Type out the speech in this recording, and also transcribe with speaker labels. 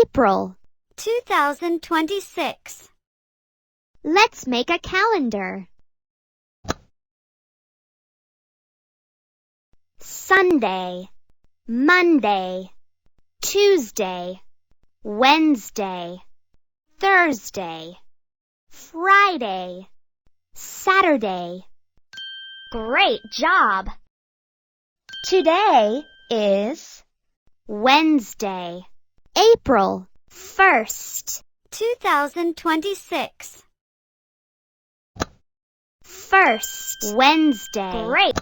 Speaker 1: April
Speaker 2: 2026.
Speaker 1: Let's make a calendar. Sunday, Monday, Tuesday, Wednesday, Thursday, Friday, Saturday.
Speaker 2: Great job!
Speaker 1: Today is Wednesday, April 1st.
Speaker 2: 2026.
Speaker 1: First Wednesday.
Speaker 2: Great!